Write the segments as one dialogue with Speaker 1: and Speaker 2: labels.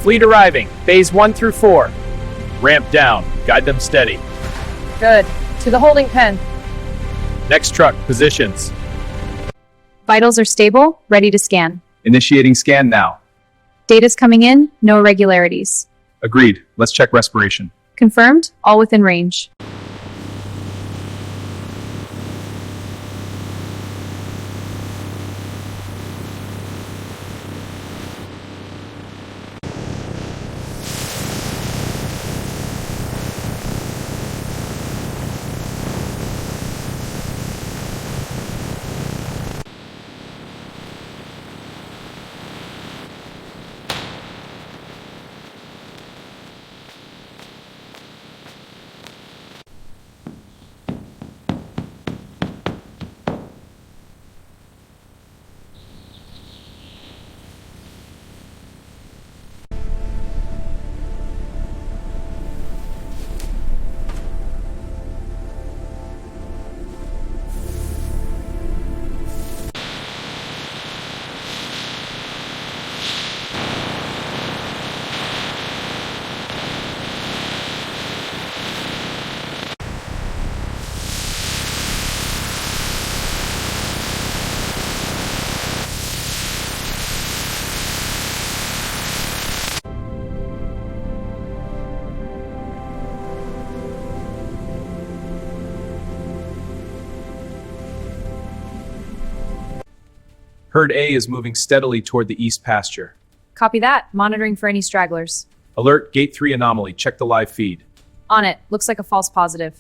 Speaker 1: Fleet arriving. Bays 1 through 4. Ramp down. Guide them steady.
Speaker 2: Good. To the holding pen.
Speaker 1: Next truck, positions.
Speaker 3: Vitals are stable, ready to scan.
Speaker 4: Initiating scan now.
Speaker 3: Data's coming in, no irregularities.
Speaker 4: Agreed. Let's check respiration.
Speaker 3: Confirmed, all within range.
Speaker 4: Herd A is moving steadily toward the east pasture.
Speaker 3: Copy that, monitoring for any stragglers.
Speaker 4: Alert, Gate 3 anomaly. Check the live feed.
Speaker 3: On it, looks like a false positive.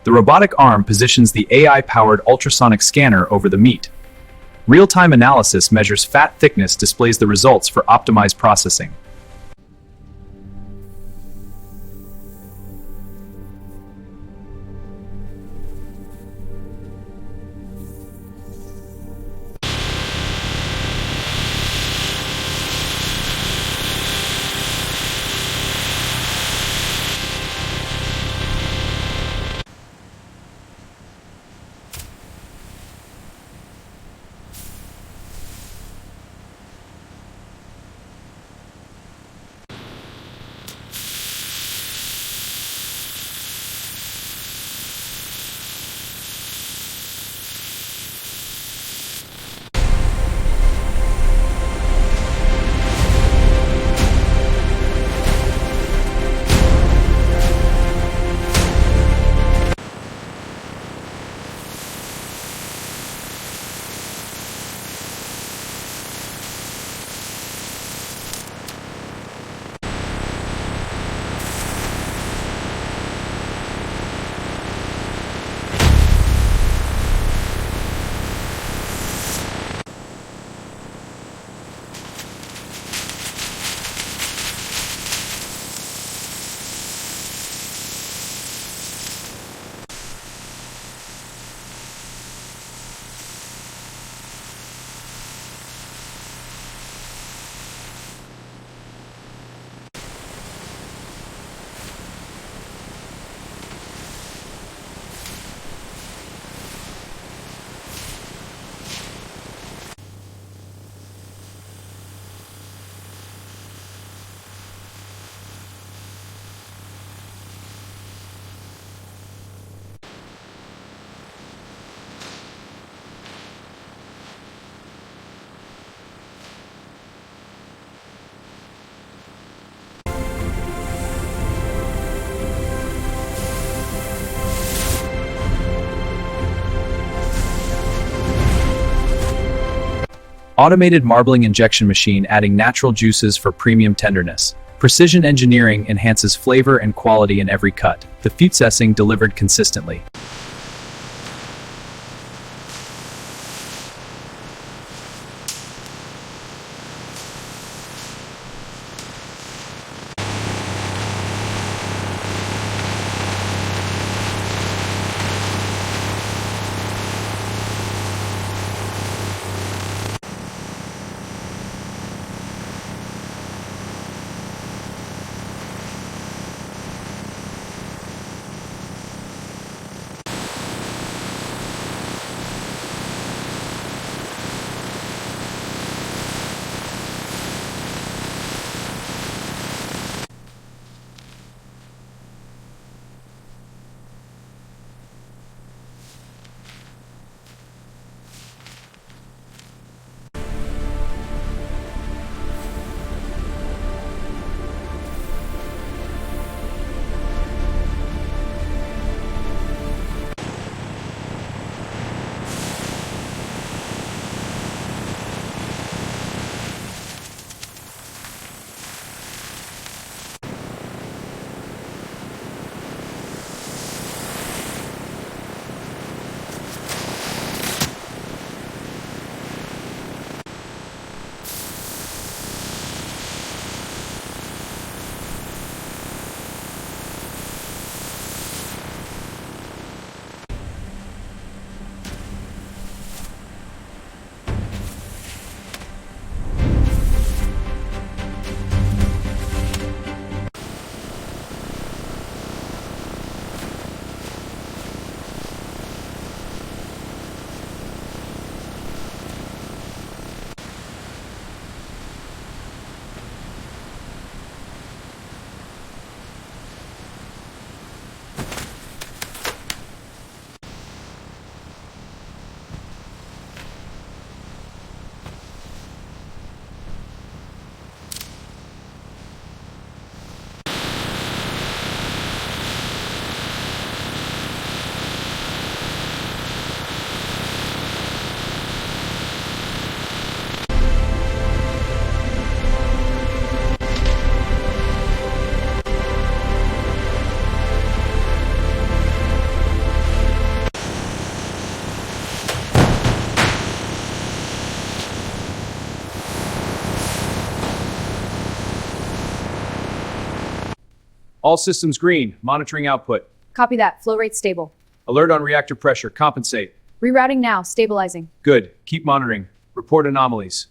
Speaker 4: The robotic arm positions the AI-powered ultrasonic scanner over the meat. Real-time analysis measures fat thickness, displays the results for optimized processing. Automated marbling injection machine adding natural juices for premium tenderness. Precision engineering enhances flavor and quality in every cut. The processing delivered consistently.
Speaker 1: All systems green. Monitoring output.
Speaker 3: Copy that. Flow rate stable.
Speaker 1: Alert on reactor pressure. Compensate.
Speaker 3: Rerouting now. Stabilizing.
Speaker 1: Good. Keep monitoring. Report anomalies.